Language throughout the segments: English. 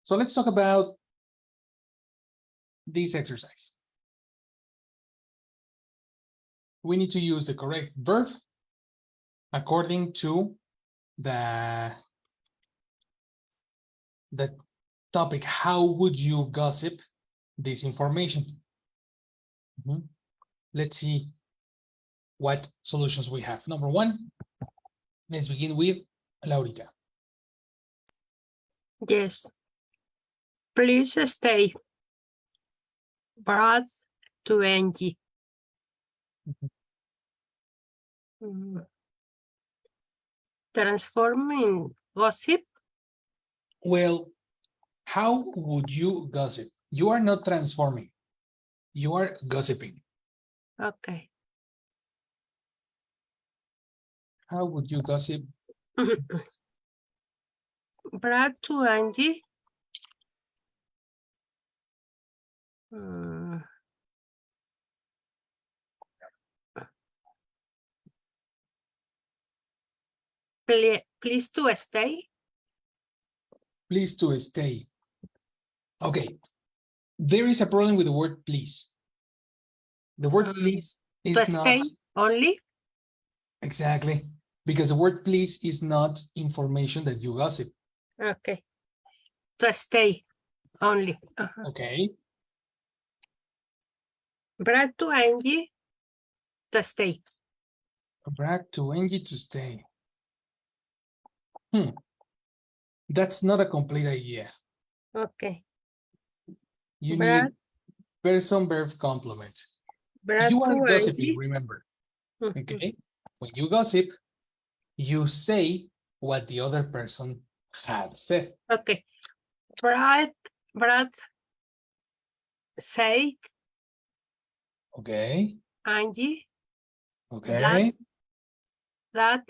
So let's talk about this exercise. We need to use the correct verb according to the topic. How would you gossip this information? Let's see what solutions we have. Number one, let's begin with Laurita. Yes. Please stay. Brad to Angie. Transforming gossip. Well, how would you gossip? You are not transforming. You are gossiping. Okay. How would you gossip? Brad to Angie. Please to stay. Please to stay. Okay. There is a problem with the word please. The word please is to not stay only. Exactly, because the word please is not information that you gossip. Okay. To stay only. Okay. Brad to Angie to stay. Brad to Angie to stay. That's not a complete idea. Okay. You Brad, need person verb complement. Brad You are to gossiping, Angie. remember. Okay. When you gossip, you say what the other person had said. Okay. Brad say. Okay. Angie. Okay. That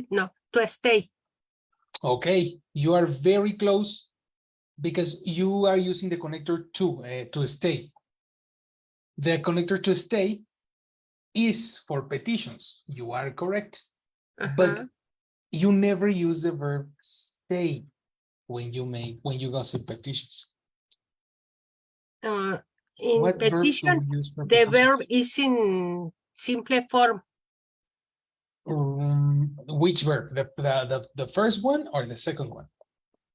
no, to stay. Okay. You are very close because you are using the connector to stay. The connector to stay is for petitions. You are correct. But you never use the verb stay when you gossip petitions. In What petition, verb do we use for the petitions? verb is in simple form. Which verb? The first one or the second one?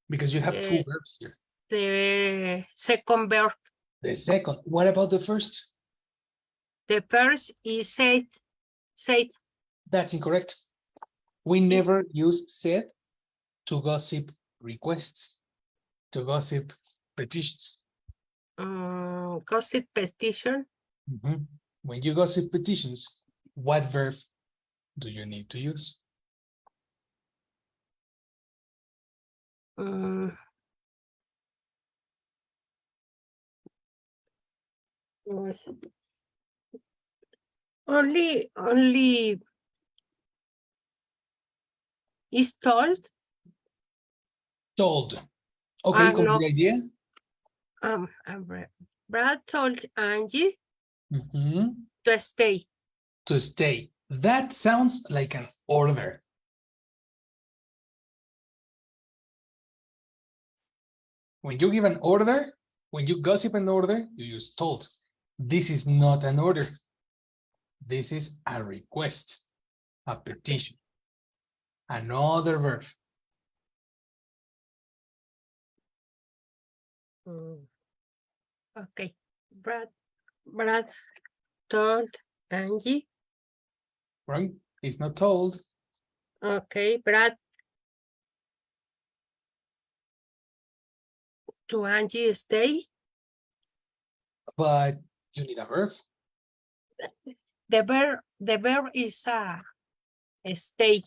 Because you have two verbs here. The second verb. The second. What about the first? The first is said. Said. That's incorrect. We never use said to gossip requests, to gossip petitions. Gossip petition. When you gossip petitions, what verb do you need to use? Only is told. Told. Okay, complete idea. Brad told Angie to stay. To stay. That sounds like an order. When you give an order, when you gossip an order, you use told. This is not an order. This is a request, a petition. Another verb. Okay. Brad told Angie. Right? It's not told. Okay, Brad to Angie stay. But you need a verb. The verb is stay.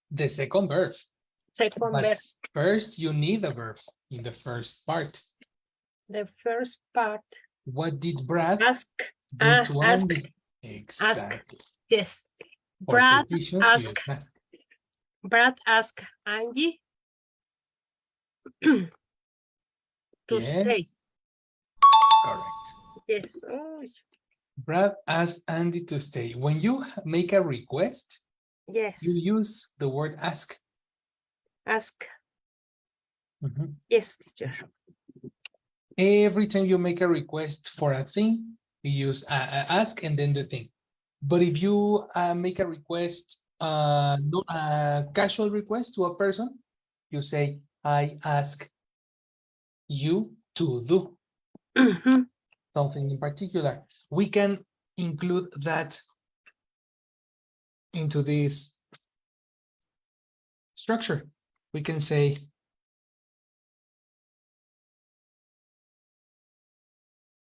The second verb. Second verb. First, you need a verb in the first part. The first part. What did Brad ask? do to Ask. Andy? Exactly. Ask. Yes. For Brad petitions, ask. ask. Brad asked Angie to stay. Correct. Yes. Oh. Brad asked Andy to stay. When you make a request, yes, you use the word ask. Ask. Mhm. Yes, teacher. Every time you make a request for a thing, you use ask and then the thing. But if you make a request, not a casual request to a person, you say, I ask you to do Mhm. something in particular. We can include that into this structure. We can say,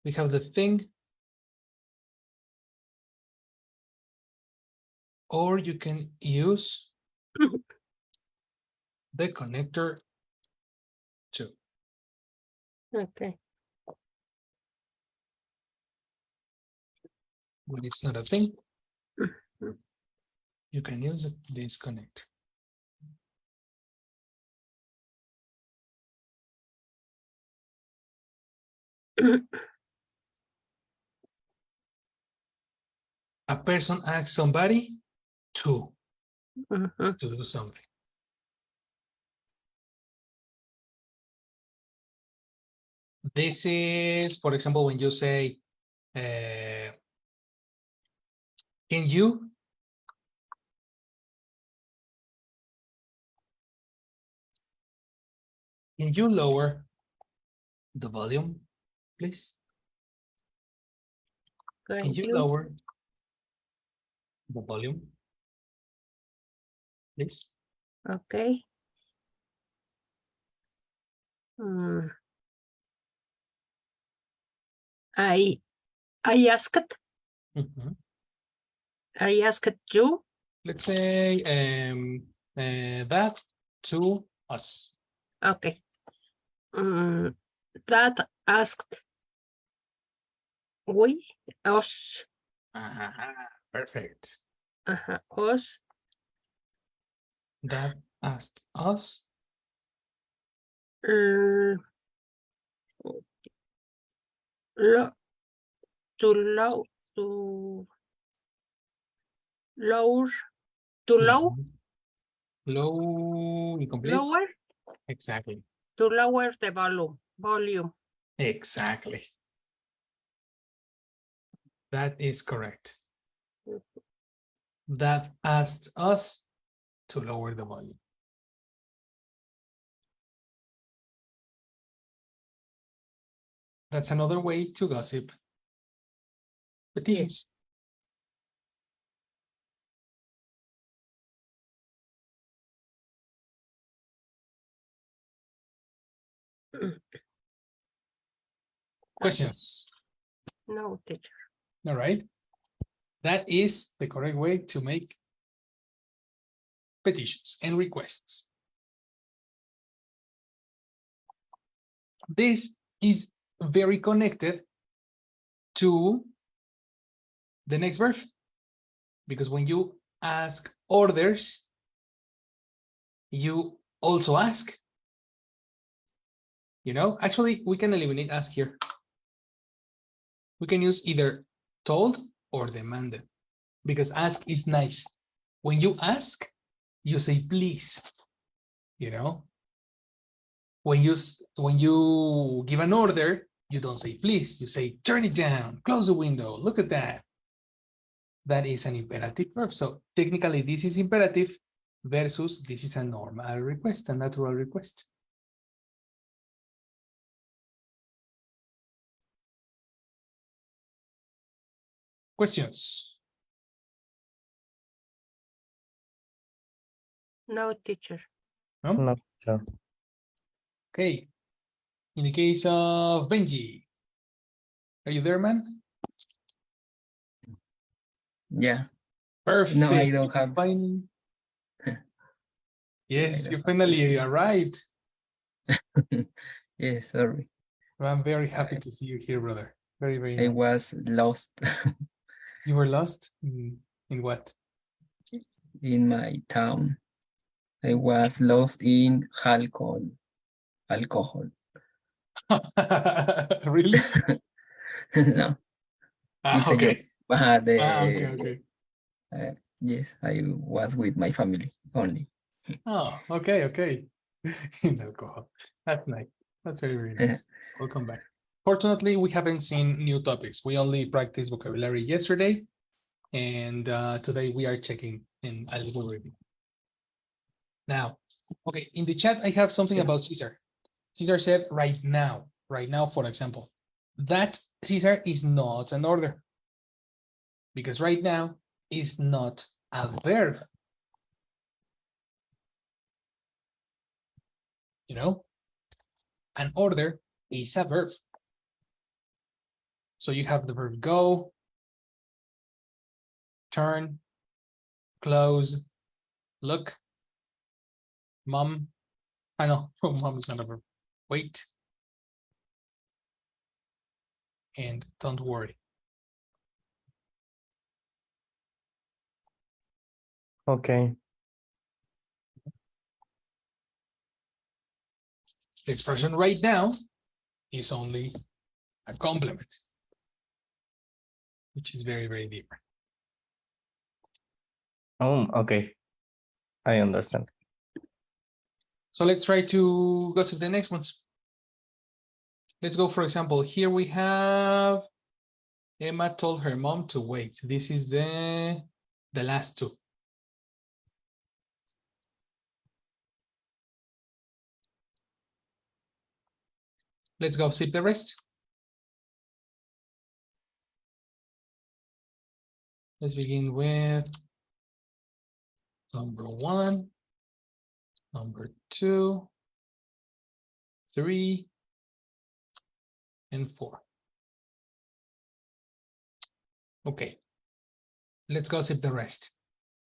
we have the thing, or you can use the connector to. Okay. When it's not a thing, Mhm. you can use this connector. A person asks somebody to Mhm. do something. This is, for example, when you say, can you lower the volume, please? Can Thank you you. lower the volume, please? Okay. Mm. I asked. Mhm. I asked you. Let's say that to us. Okay. That asked we, us, Perfect. us, That asked us lo, low, to lower, to low, Mhm. Low, incomplete. lower, Exactly. to lower the volume. Exactly. That is correct. That asked us to lower the volume. That's another way to gossip petitions. Yes. Questions? No, teacher. All right. That is the correct way to make petitions and requests. This is very connected to the next verb, because when you ask orders, you also ask. Actually, we can eliminate ask here. We can use either told or demanded, because ask is nice. When you ask, you say please. When you give an order, you don't say please, you say turn it down, close the window, look at that. That is an imperative verb. So technically this is imperative versus this is a normal request, a natural request. Questions? No, teacher. No? No, sure. Okay. In the case of Benji, are you there, man? Yeah. Perfect. No, I don't have. Yes, I you don't have finally question. arrived. Yes, sorry. I'm very happy to see you here, brother. Very, very nice. I was lost You were lost in what? in my town. I was lost in alcohol. Really? No, it's a joke. Okay. But Okay. yes, I was with my family only. Oh, okay. in alcohol. That's nice. That's very, very nice. Welcome back. Fortunately, we haven't seen new topics. We only practiced vocabulary yesterday, and today we are checking in a little review. Now, okay, in the chat, I have something about Caesar. Caesar said right now, for example, that Caesar is not an order because right now is not a verb. You know, an order is a verb. So you have the verb go, turn, close, look, mom. I know, mom is not a verb. Wait. And don't worry. Okay. The expression right now is only a complement, which is very, very different. Oh, okay. I understand. So let's try to gossip the next ones. Let's go, for example, here we have Emma told her mom to wait. This is the last two. Let's go see the rest. Let's begin with number 1, number 2, 3, and 4. Okay, let's gossip the rest.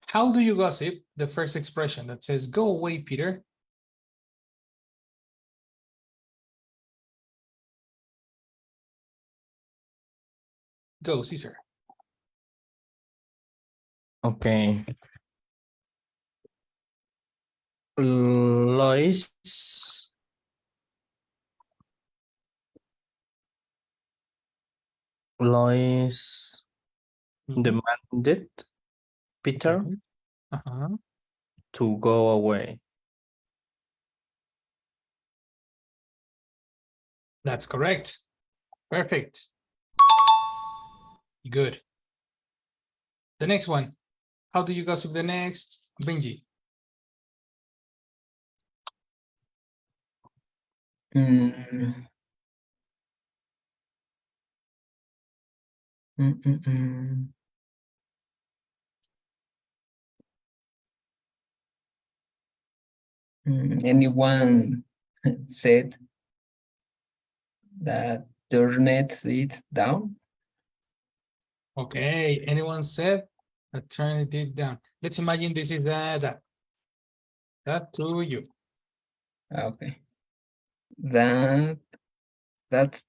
How do you gossip the first expression that says, go away, Peter? Go, Caesar. Okay. Lois demanded Peter to go away. That's correct. Perfect. Good. The next one. How do you gossip the next? Benji. Anyone said that turned it down? Okay, anyone said that turned it down? Let's imagine this is that to you. Okay. That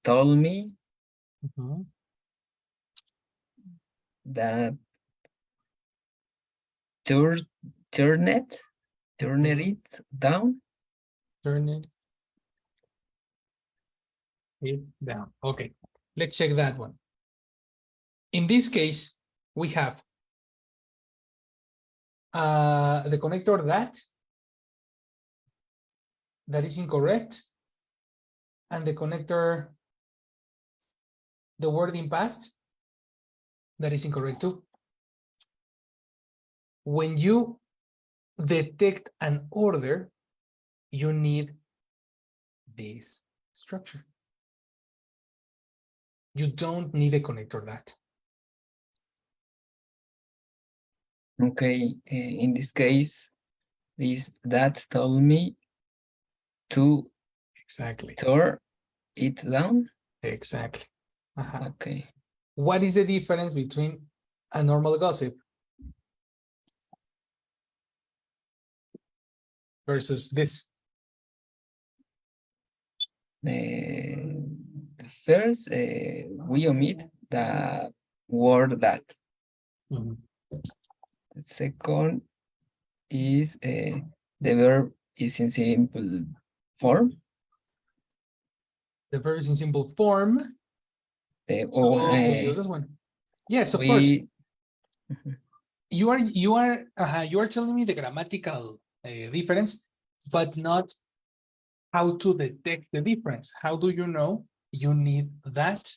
told me that turned it down. Turn it down. Okay, let's check that one. In this case, we have the connector that is incorrect, and the connector, the word in past, that is incorrect too. When you detect an order, you need this structure. You don't need a connector that. Okay, in this case, that told me to Exactly. turn it down. Exactly. Okay. What is the difference between a normal gossip versus this? First, we omit the word that. The second is the verb is in simple form. The verb is in simple form. We do this one. Yes, of course. You are telling me the grammatical difference, but not how to detect the difference. How do you know you need that?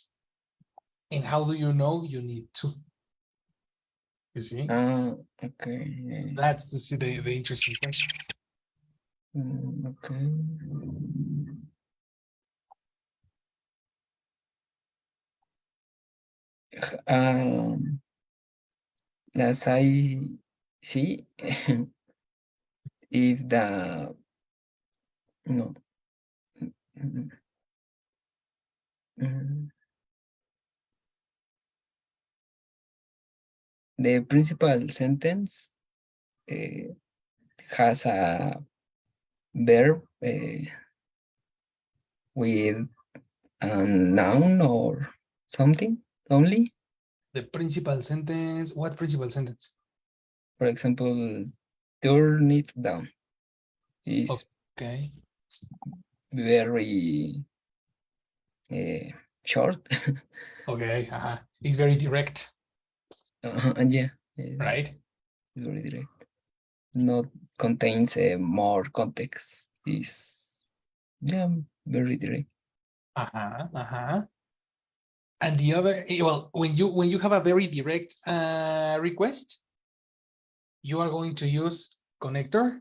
And how do you know you need to? You see? Okay. That's the interesting question. Okay. As I see, if the no, mm, mm, the principal sentence has a verb with a noun or something only. The principal sentence. What principal sentence? For example, turn it down is Okay. very short. Okay. It's very direct, And yeah, right? very direct. Not contains more context. Is very direct. And the other, well, when you have a very direct request, you are going to use connector.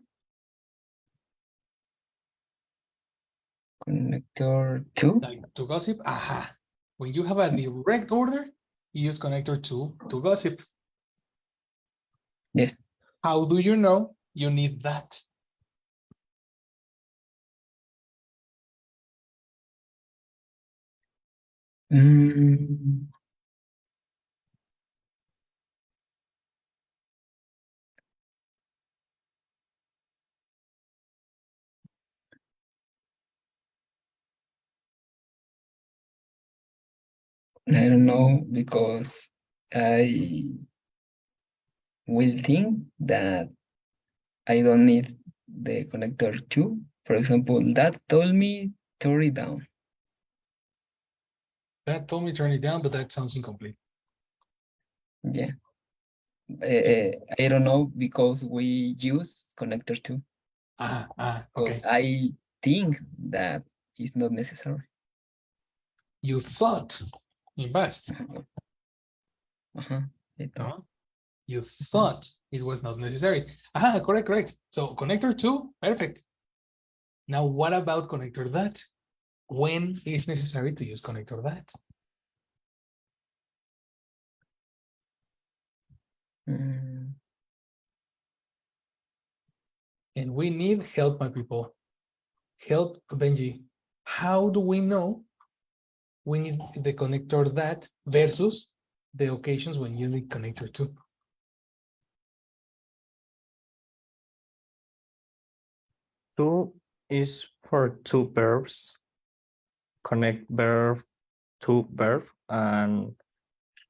Connector to. Like to gossip. When you have a direct order, you use connector to gossip. Yes. How do you know you need that? I don't know, because I will think that I don't need the connector to. For example, that told me turn it down. That told me turn it down, but that sounds incomplete. Yeah. I don't know, because we use connector to. Because Okay. I think that is not necessary. You thought in past. No? You thought it was not necessary. Correct. So connector to, perfect. Now, what about connector that? When is necessary to use connector that? And we need help, my people. Help, Benji. How do we know we need the connector that versus the occasions when you need connector to? To is for two verbs, connect verb to verb, and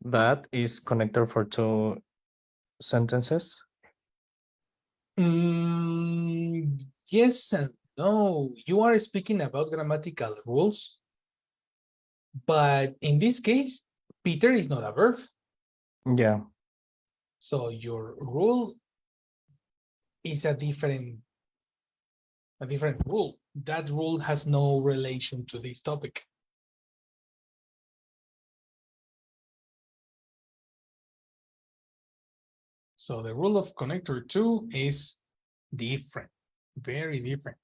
that is connector for two sentences. Yes and no. You are speaking about grammatical rules, but in this case, Peter is not a verb. Yeah. So your rule is a different rule. That rule has no relation to this topic. So the rule of connector to is different, very different.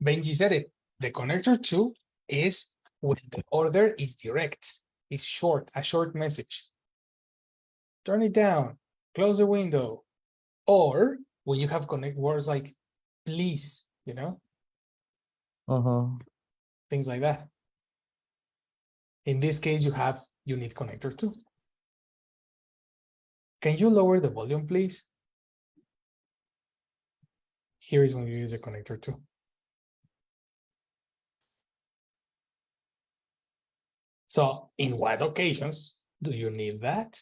Benji said it. The connector to is when the order is direct, it's short, a short message. Turn it down, close the window. Or when you have connect words like please, you know, things like that. In this case, you need connector to. Can you lower the volume, please? Here is when you use a connector to. So in what occasions do you need that?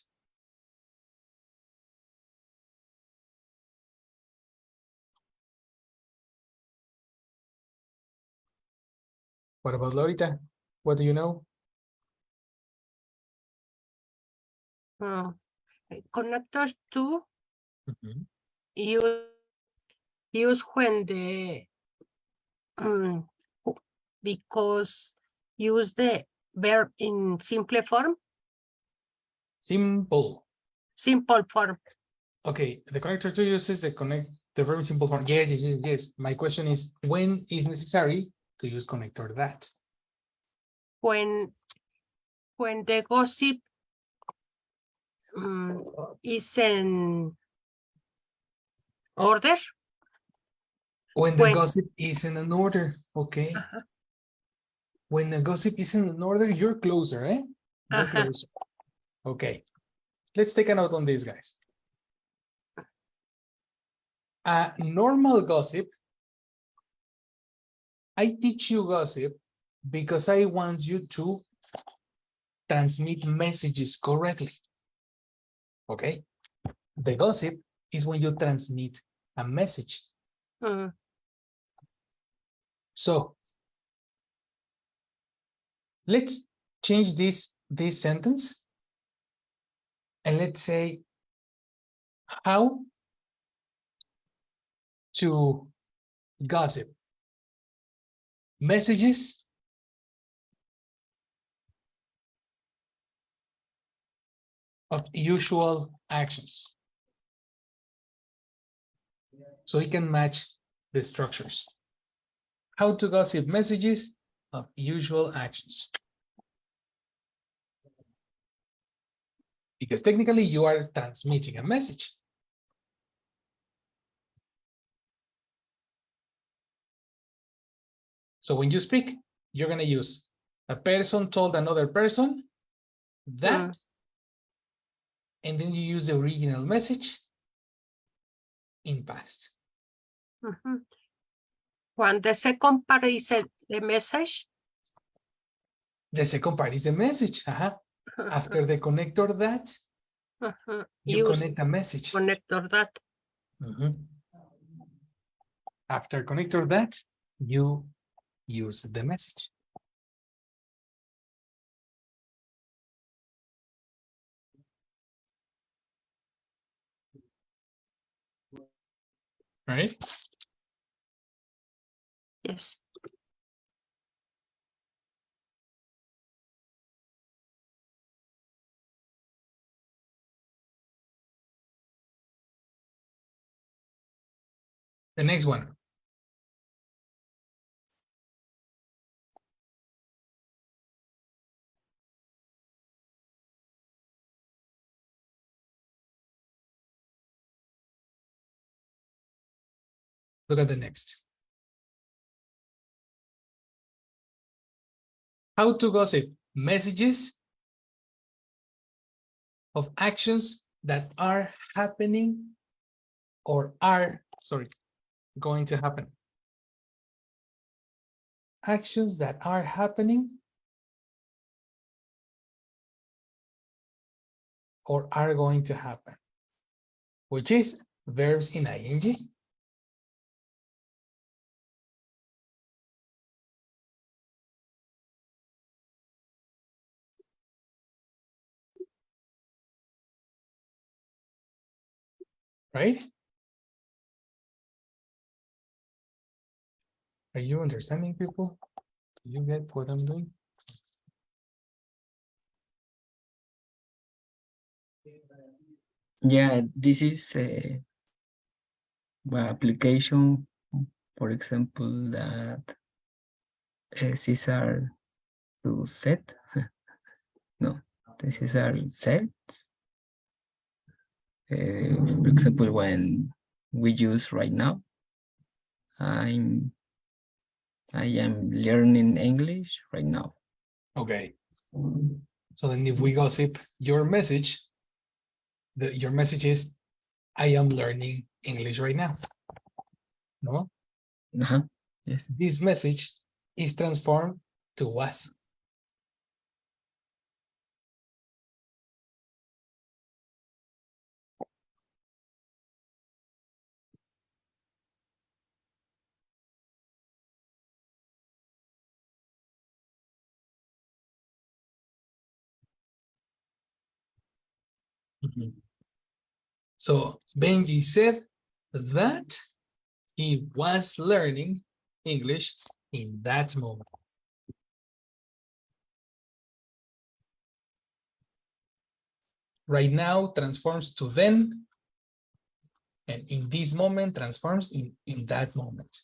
What about Lorita? What do you know? Connectors to Mhm. use when the because use the verb in simple form, Simple. simple form. Okay, the connector two uses the verb in simple form. Yes, yes, yes, yes. My question is, when is necessary to use connector that? When the gossip is in order. When the When- gossip is in an order, okay. Uh-huh. When the gossip is in an order, you're closer, eh? You're Uh-huh. closer. Okay. Let's take a note on this, guys. A normal gossip, I teach you gossip because I want you to transmit messages correctly. Okay? The gossip is when you transmit a message. Mm. So let's change this sentence and let's say how to gossip. Messages of usual actions. So we can match the structures. How to gossip messages of usual actions. Because technically you are transmitting a message. So when you speak, you're going to use a person told another person that, and then you use the original message in past. Mhm. When the second part is the message. The second part is the message. After the connector that, you Use connect a message. connector that. After connector that, you use the message. Right? Yes. The next one. Look at the next. How to gossip messages of actions that are happening or are, sorry, going to happen. Actions that are happening or are going to happen, which is verbs in ing. Right? Are you understanding, people? Do you get what I'm doing? Yeah, this is a application, for example, that Cesar to set. No, this is our set. For example, when we use right now, I am learning English right now. Okay. So then if we gossip your message, your message is, I am learning English right now. No? Yes. This message is transformed to was. So Benji said that he was learning English in that moment. Right now transforms to then. And in this moment transforms in that moment.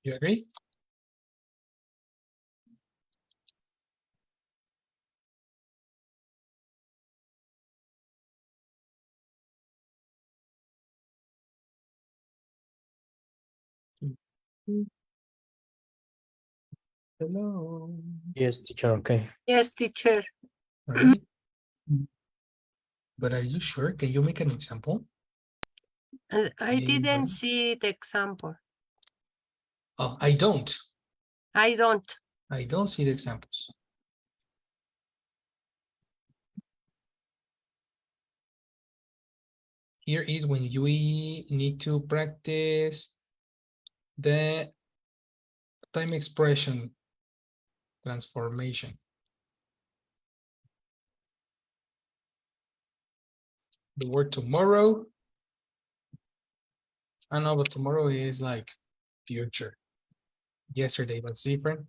You agree? Hello. Yes, teacher. Okay. Yes, teacher. All right. But are you sure? Can you make an example? I didn't Anybody? see the example. Oh, I don't. I don't. I don't see the examples. Here is when you need to practice the time expression transformation. The word tomorrow. I know, but tomorrow is like future. Yesterday was different.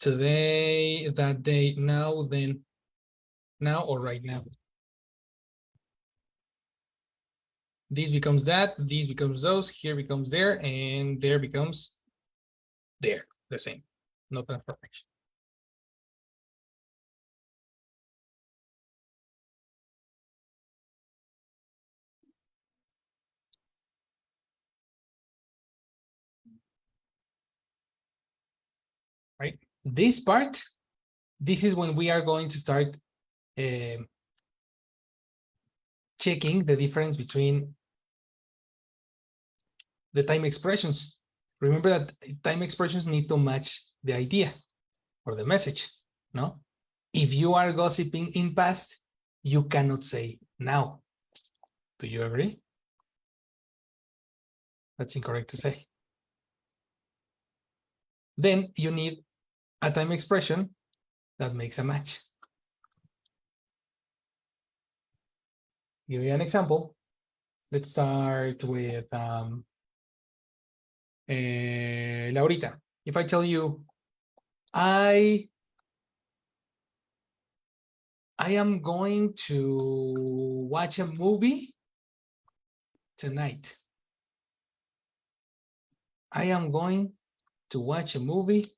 Today, that day, now, then, now or right now. This becomes that, this becomes those, here becomes there, and there becomes there, the same. No transformation. Right? This part, this is when we are going to start checking the difference between the time expressions. Remember that time expressions need to match the idea or the message, no? If you are gossiping in past, you cannot say now. Do you agree? That's incorrect to say. Then you need a time expression that makes a match. Give you an example. Let's start with Laurita. If I tell you, I am going to watch a movie tonight. I am going to watch a movie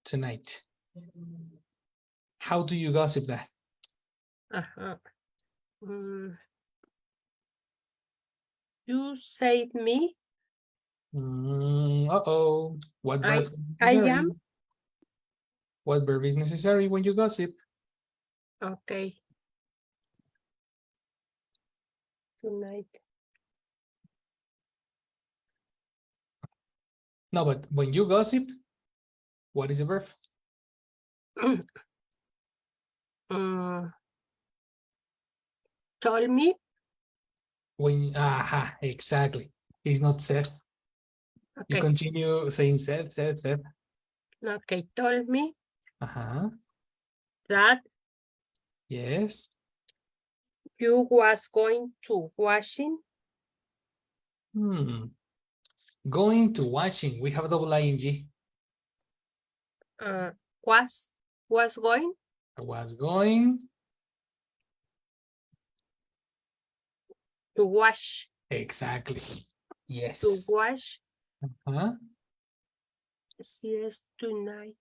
tonight. How do you gossip that? Uh-huh. You said me. Uh-oh. What verb is I necessary? am. What verb is necessary when you gossip? Okay. Tonight. No, but when you gossip, what is the verb? Told me. When, aha, exactly. It's not said. You Okay. continue saying said. Okay. Told me Uh-huh. that Yes. you was going to washing. Going to watching. We have double ing. Was going I was going to wash. exactly. To Yes. wash. Huh? Yes, tonight.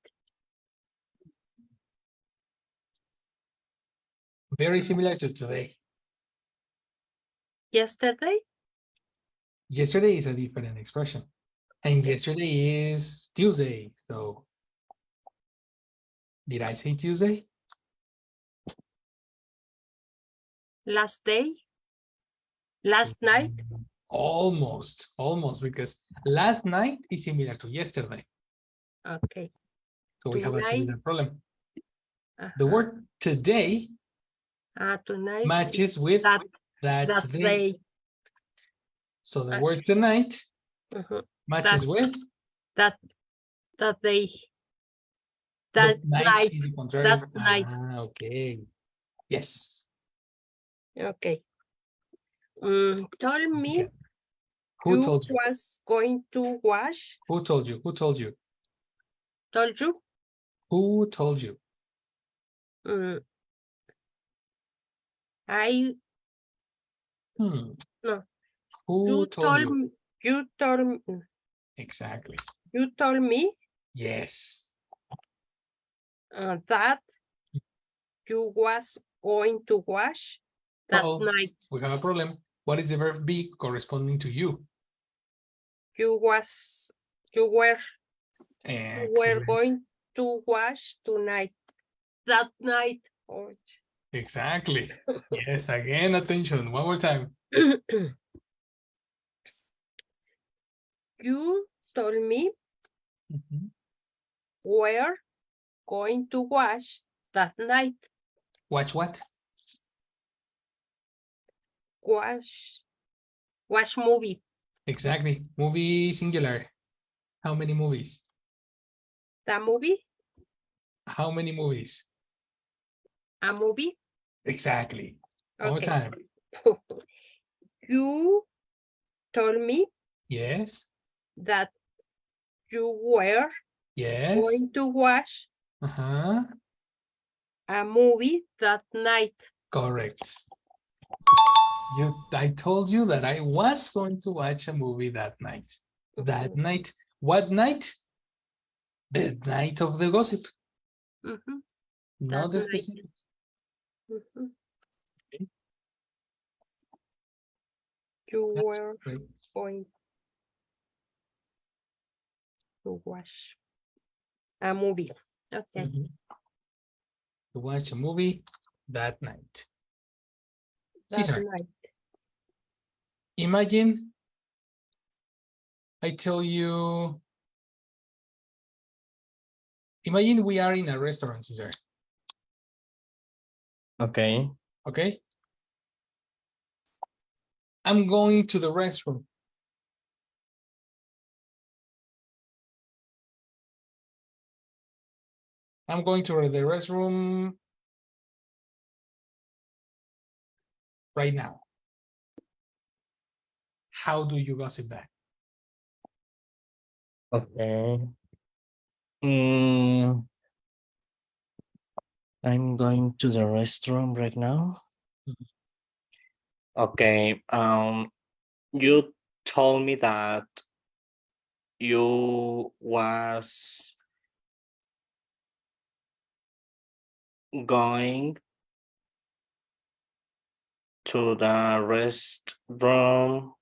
Very similar to today. Yesterday. Yesterday is a different expression. And yesterday is Tuesday. So did I say Tuesday? Last day. Last night. Almost, because last night is similar to yesterday. Okay. So we have a similar problem. The word today tonight matches with that day. So the word tonight matches with that day. That night. Is the contrary. That night. Okay. Yes. Okay. Told me Okay. Who you told you? was going to wash. Who told you? Who told you? Told you. Who told you? I Hmm. no. Who You told you? me. You told me. Exactly. You told me Yes. that you was going to wash that Uh-oh, night. we have a problem. What is the verb be corresponding to you? You were Excellent. going to wash tonight. That night. Oh. Exactly. Yes, again, attention. One more time. You told me Mhm. we're going to wash that night. Watch what? Watch movie. Exactly. Movie singular. How many movies? The movie. How many movies? A movie. Exactly. One more Okay. time. You told me Yes. that you were Yes. going to watch Uh-huh. a movie that night. Correct. I told you that I was going to watch a movie that night. That night. What night? The night of the gossip. Mhm. Not the That night. specific. Mhm. Okay. You That's were great. going to watch a movie. Okay. Mhm. To watch a movie that night. That Cesar, night. imagine I tell you, imagine we are in a restaurant, Cesar. Okay. Okay. I'm going to the restroom. I'm going to the restroom right now. How do you gossip that? Okay. Mm, I'm going to the restroom right now. Mhm. Okay. You told me that you was going to the restroom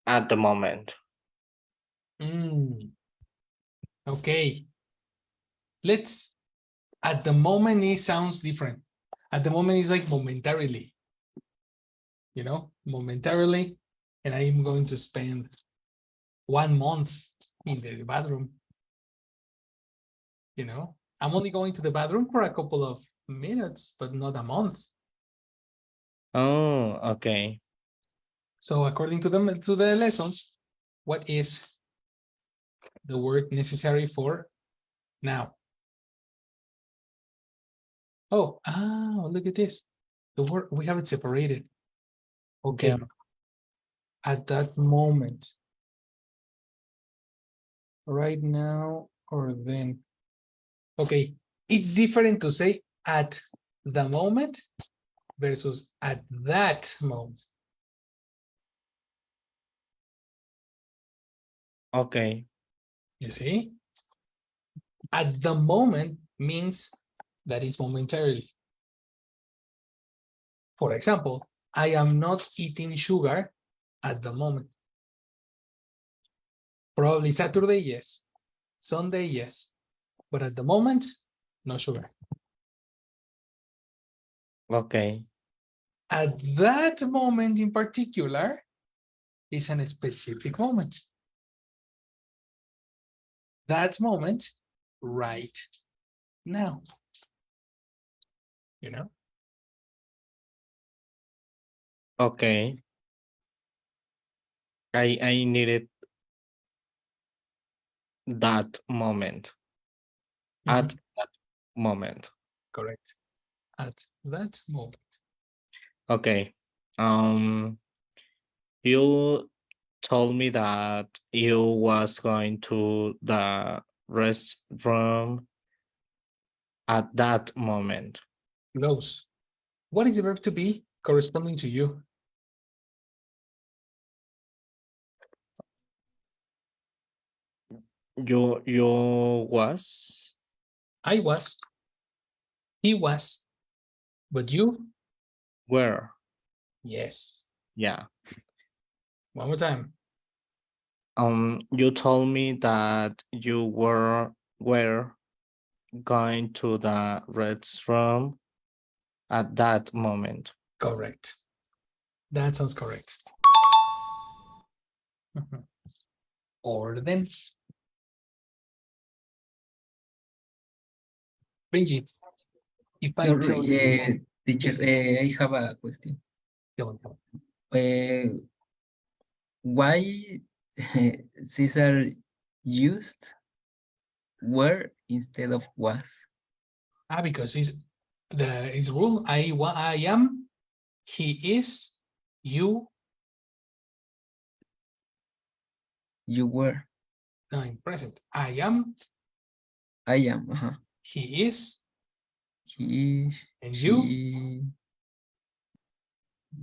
at the moment. Okay. Let's, at the moment, it sounds different. At the moment, it's like momentarily, momentarily. And I'm going to spend 1 month in the bathroom. I'm only going to the bathroom for a couple of minutes, but not a month. Oh, okay. So according to the lessons, what is the word necessary for now? Oh, look at this. The word, we have it separated. Okay. Yeah. At that moment. Right now or then. Okay. It's different to say at the moment versus at that moment. Okay. You see? At the moment means that is momentarily. For example, I am not eating sugar at the moment. Probably Saturday, yes. Sunday, yes. But at the moment, no sugar. Okay. At that moment in particular is a specific moment. That moment right now. Okay. I needed that moment. At that moment. Correct. At that moment. Okay. You told me that you was going to the restroom at that moment. Close. What is the verb to be corresponding to you? You was I was. He was. But you? where? Yes. Yeah. One more time. You told me that you were going to the restroom at that moment. Correct. That sounds correct. Or then. Benji, if I tell you. Sorry, teacher, Yes. I have a question. Tell me, tell me. Why Caesar used were instead of was? Because his rule. I am. He is. You. You were. No, in present. I am. I am. He is. He, And you. she,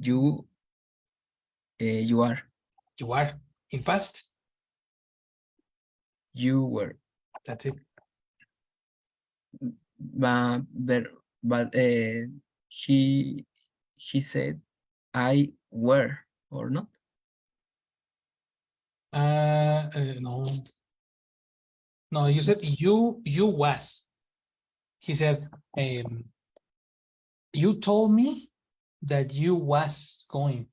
you, you are. You are. In past. You were. That's it. But he said I were or not. No. No, you said you was. He said, you told me that you was going.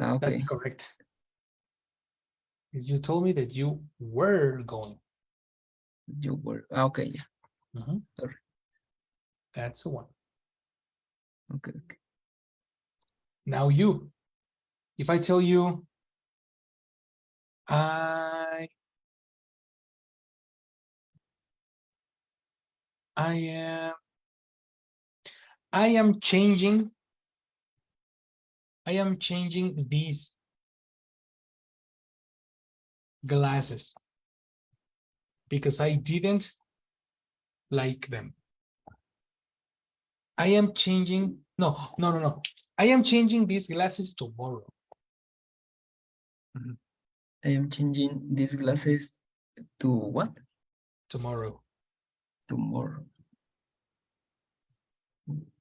Okay. That's correct. Is you told me that you were going. You were. Okay, yeah. Sorry. That's the one. Okay. Now you. If I tell you, I am changing. I am changing these glasses because I didn't like them. I am changing. No. I am changing these glasses tomorrow. I am changing these glasses to what? Tomorrow. Tomorrow.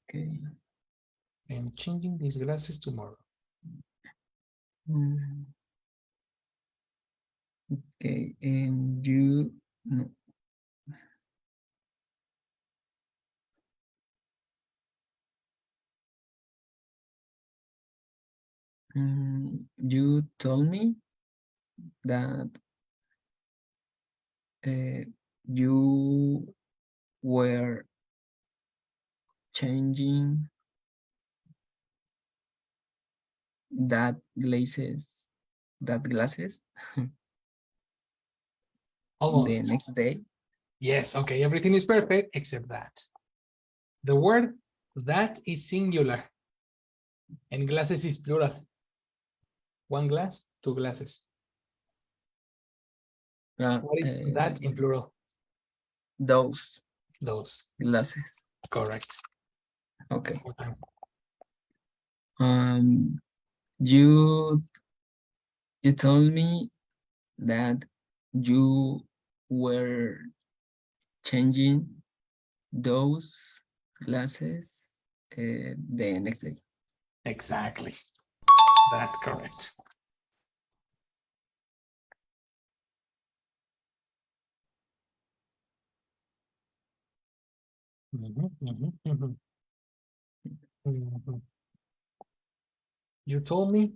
Okay. I am changing these glasses tomorrow. Okay, and you no. You told me that you were changing that glasses Almost. the next day. Yes, okay, everything is perfect except that. The word that is singular and glasses is plural. One glass, two glasses. What is that in plural? Those Those. glasses. Correct. Okay. Okay. You told me that you were changing those glasses the next day. Exactly. That's correct. You told me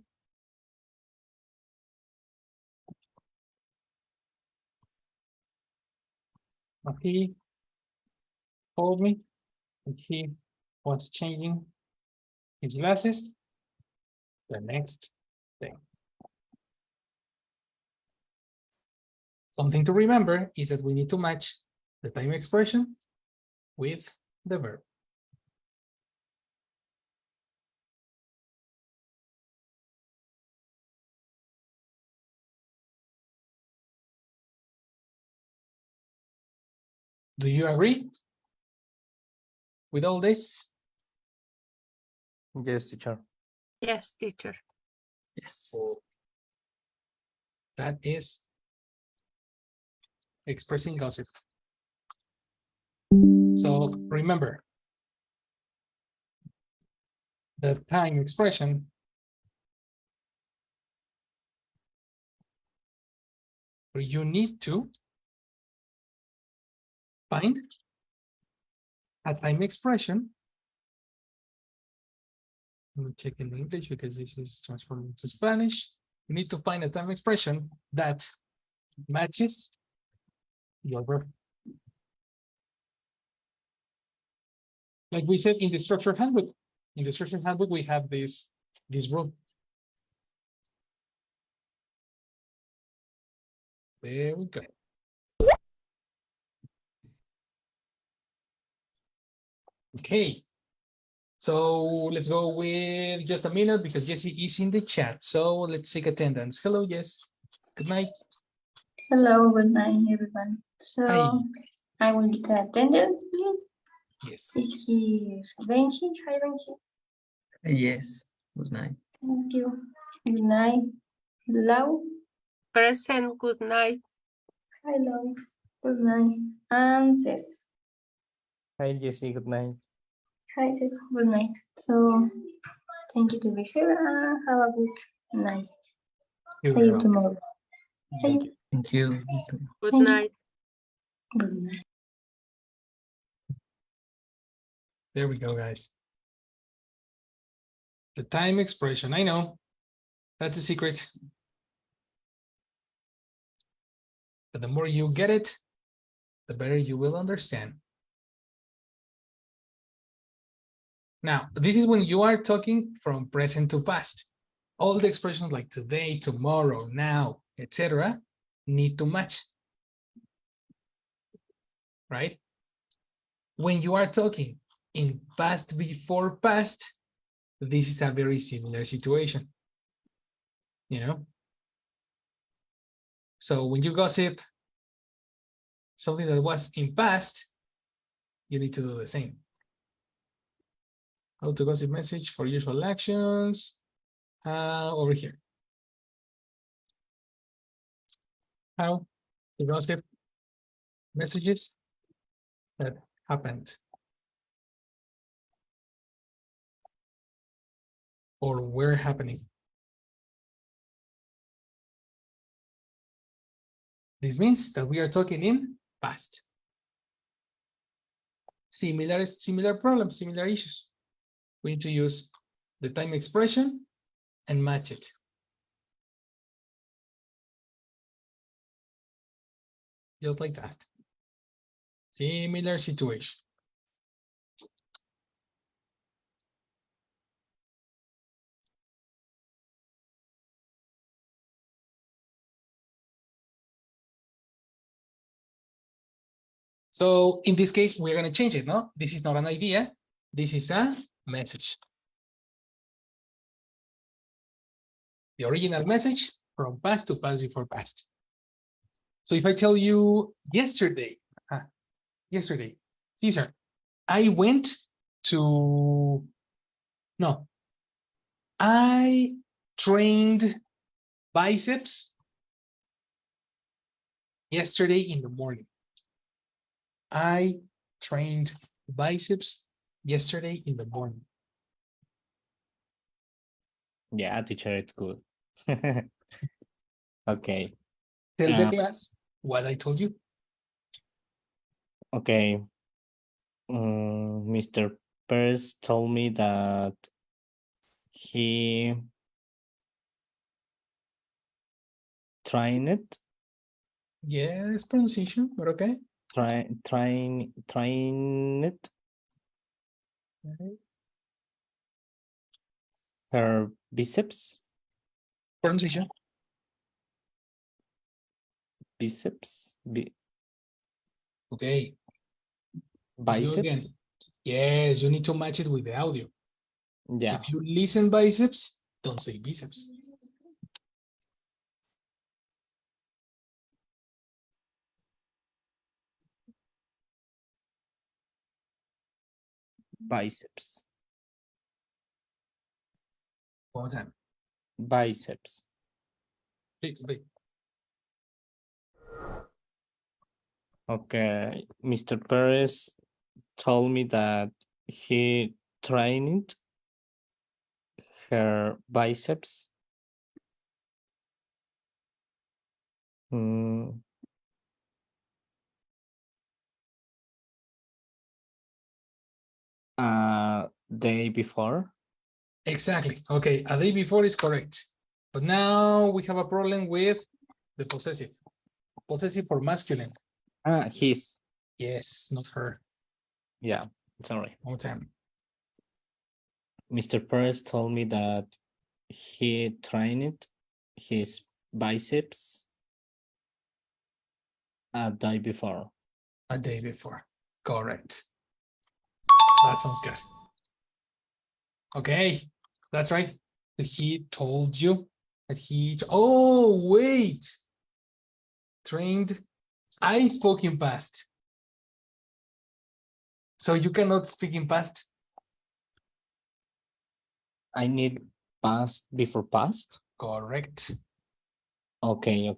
he told me that he was changing his glasses the next day. Something to remember is that we need to match the time expression with the verb. Do you agree with all this? Yes, teacher. Yes, teacher. Yes. That is expressing gossip. So remember, the time expression where you need to find a time expression. Let me check in English because this is transforming to Spanish. You need to find a time expression that matches your verb. Like we said in the structure handbook. In the structure handbook, we have this rule. There we go. Okay. So let's go with just a minute because Jessie is in the chat. So let's take attendance. Hello, Jess. Good night. Hello, good night, everyone. So Hi. I will get the attendance, please. Yes. Is here Benji? Hi, Benji. Yes. Good night. Thank you. Good night. Lau. Present, good night. Hi, Lau. Good night. And Sis. Hi, Jessie. Good night. Hi, Sis. Good night. So thank you to be here. Have a good night. You're See you welcome. tomorrow. See Thank you. you. Thank you. You too. Good Thank you. night. Good night. There we go, guys. The time expression. I know that's a secret. But the more you get it, the better you will understand. Now, this is when you are talking from present to past. All the expressions like today, tomorrow, now, etc. need to match. Right? When you are talking in past before past, this is a very similar situation. You know? So when you gossip something that was in past, you need to do the same. How to gossip message for usual actions. Over here. How to gossip messages that happened or were happening. This means that we are talking in past. Similar problems, similar issues. We need to use the time expression and match it. Just like that. Similar situation. So in this case, we're going to change it, no? This is not an idea. This is a message. The original message from past to past before past. So if I tell you yesterday, Caesar, I went to, no, I trained biceps yesterday in the morning. I trained biceps yesterday in the morning. Yeah, teacher, it's good. Okay. Tell the class what I told you. Okay. Mr. Perez told me that he trained it. Yes, pronunciation, but okay. Train it. Her biceps. Pronunciation. Biceps. Okay. Let's go Bicep. again. Yes, you need to match it with the audio. Yeah. If you listen biceps, don't say biceps. biceps. One more time. Biceps. Big. Okay, Mr. Perez told me that he trained her biceps. Mm, day before. Exactly. Okay, a day before is correct. But now we have a problem with the possessive. Possessive for masculine. His. Yes, not her. Yeah, sorry. One more time. Mr. Perez told me that he trained his biceps a day before. A day before. Correct. That sounds good. Okay, that's right. He told you that he. Oh, wait. Trained. I spoke in past. So you cannot speak in past. I need past before past. Correct. Okay.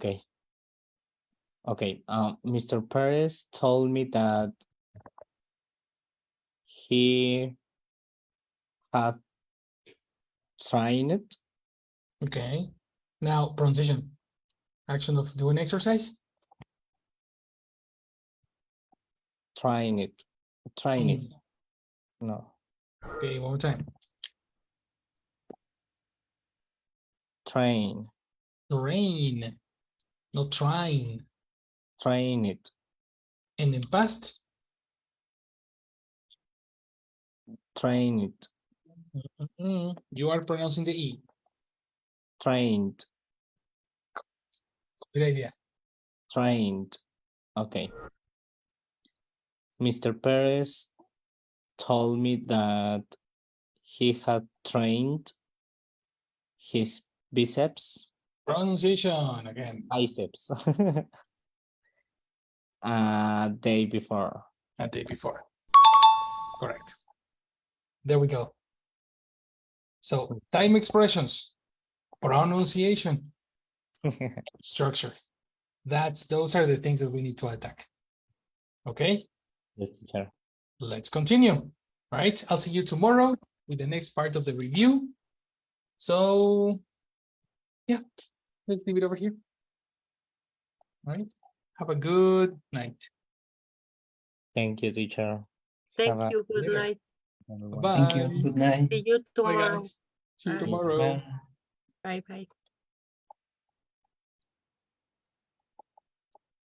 Mr. Perez told me that he had trained. Okay. Now pronunciation. Action of doing exercise. Train it. No. Okay, one more time. Train. Train. Not trying. Train it. And in past. Train it. You are pronouncing the E. Trained. Good idea. Trained. Okay. Mr. Perez told me that he had trained his biceps. Pronunciation again. Biceps. Day before. A day before. Correct. There we go. So time expressions, pronunciation, structure. Those are the things that we need to attack. Okay, Yes, teacher. let's continue. All right, I'll see you tomorrow with the next part of the review. So yeah, let's leave it over here. All right, have a good night. Thank you, teacher. Thank Have a- you. Good Later. night. everyone. Bye. Thank you. Good night. See you Bye, tomorrow. guys. See you Bye. tomorrow. Bye. Bye bye.